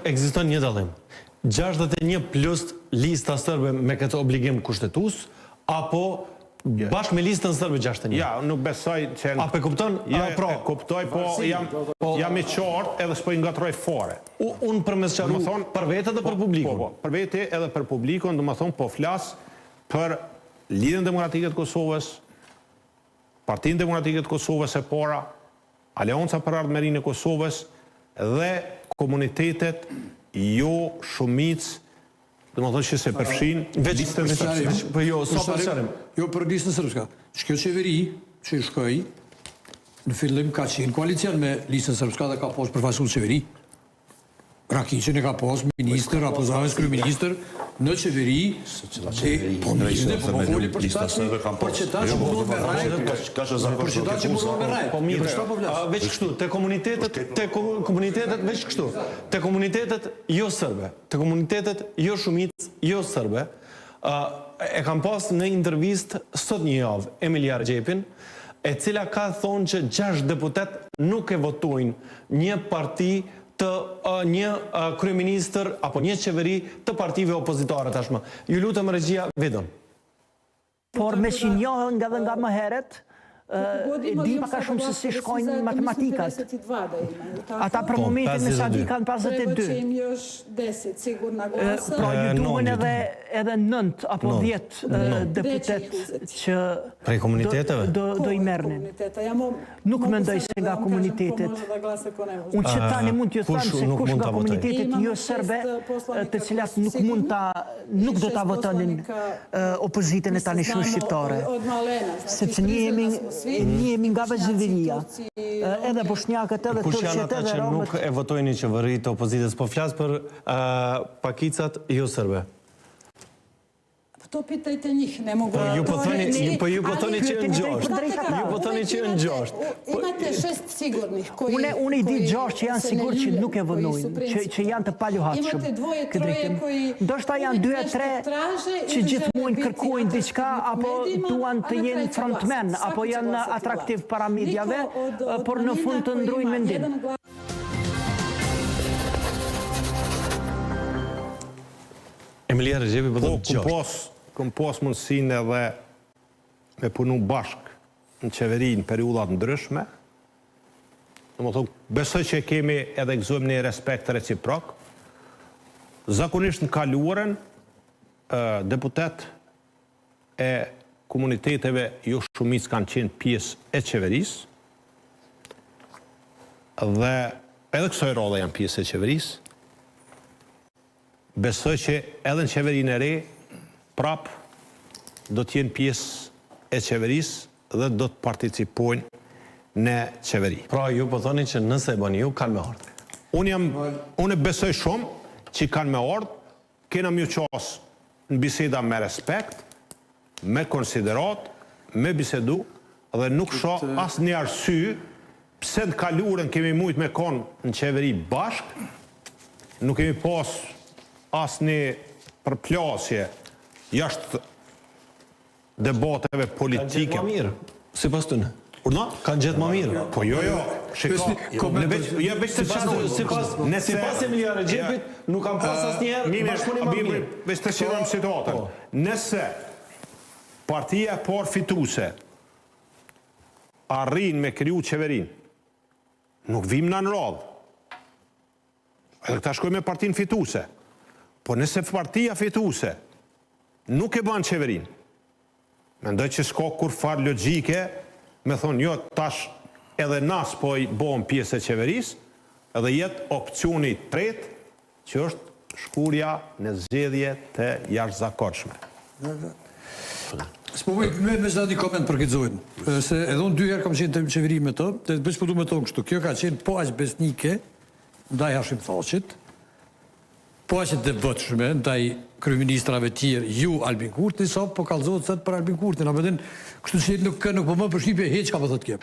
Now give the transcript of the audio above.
ekziston një dallim. 61 plus lista sërbe me këtë obligim kushtetues apo bashkë me listën sërbe 61? Ja, nuk besoj që... A pe kupton? Ja, kuptoj, po jam I qartë edhe s'po I ngatroj fare. Unë për mesqaru, për vete dhe për publikun? Po, për vete edhe për publikun, dhe më thonë po flas për Lidhjen Demokratike të Kosovës, Partinë Demokratike të Kosovës e para, Aleanca për Ardhmërinë e Kosovës dhe komunitetet jo shumicë, dhe më thonë që se përfshin listën srpska. Për jo, sa përshërim? Jo për listën srpska. Kjo qeveri që I shkoj, në fillim ka qenë koalicion me listën srpska dhe ka pas përfaqësues qeveri. Rakiqin e ka pas ministër, apo zamës kryeministër në qeveri, po mirë, po foli për qëta që mundohet me rajt, për qëta që mundohet me rajt. Po mirë, veç kështu, te komunitetet veç kështu, te komunitetet jo sërbe, te komunitetet jo shumicë, jo sërbe, e kam pas në intervist sot një javë Emilia Rexhepin, e cila ka thonë që 6 deputet nuk e votojnë një parti të një kryeministër apo një qeveri të partive opozitare tashmë. Ju lutem regjia vedon. Por me që njohën nga dhe nga më heret, di pa ka shumë se si shkojnë matematikat. Ata për momentin me Sadi kanë 52. Pra ju duhen edhe 9 apo 10 deputet që prej komuniteteve do I merrnin. Nuk mendoj se nga komunitetet. Unë që tani mund t'ju them se kush nga komunitetet jo serbe të cilat nuk do ta votonin opozitën e tani shumë shqiptare. Sepse njemi nga Vezhëviria, edhe bosnjakët, edhe turqet, edhe romët. Kush janë ata që nuk e votojnë qeveritë të opozitës, po flas për pakicat jo serbe? To pitajte njih, ne mogu... Ju po thoni që në 6. Ju po thoni që në 6. Imate 6 sigurnih koji... Unë I di 6 që janë sigur që nuk e vënojnë, që janë të paljuhatshëm. Imate 2-3 koji... Ndoshta janë 2-3 që gjithmonë kërkojnë diçka, apo duan të jenë frontmen, apo janë atraktiv para mediave, por në fund të ndrojnë mendim. Emilia Rexhepi po thotë 6. Këm pas mundësinë edhe me punu bashkë në qeveri në periudat ndryshme. Në më thonë, besoj që kemi edhe gëzojmë një respekt reciprok. Zakonisht në kaluaren, deputet e komuniteteve jo shumic kanë qenë pjesë e qeverisë, dhe edhe kësoj rode janë pjesë e qeverisë. Besoj që edhe në qeverinë e re, prap do t'jenë pjesë e qeverisë dhe do të participojnë në qeveri. Pra ju po thoni që nëse e bëni ju, kanë me ardhë. Unë besoj shumë që kanë me ardhë, kena mjë qasë në biseda me respekt, me konsiderat, me bisedu, dhe nuk shoh as një arsy, pse në kaluren kemi mujtë me konë në qeveri bashkë, nuk kemi pas as një përplasje jashtë debateve politike. Kanë gjetë më mirë, si pas të në? Urna? Kanë gjetë më mirë. Po jo, shiko. Si pas Emilia Rexhepit, nuk kam pas asë njerë bashkëpunim më mirë. Veç të shirojmë situatën. Nëse partia por fituse arrin me kriju qeverin, nuk vim në radhë. Edhe këta shkoj me partin fituse. Po nëse partia fituse nuk e ban qeverin, mendoj që s'ka kur farë logjike me thonë, jo, tash edhe nas po I bom pjesë e qeveris, edhe jetë opcioni tret, që është shkurja në zgjedhje të jashtëzakonshme. S'po me zda një koment për këtë zojnë, se edhe unë 2 herë kam qenë të qeveri me të, dhe bëjtë përdu me të kështu, kjo ka qenë po aq besnike, ndaj Hashim Thaqit, po aq të debëtshme, ndaj kryeministrave tjerë, ju Albin Kurti, sa po kallëzohet sot për Albin Kurtin, apo kështu që nuk po më përshtypje heq ka po thotë kjo.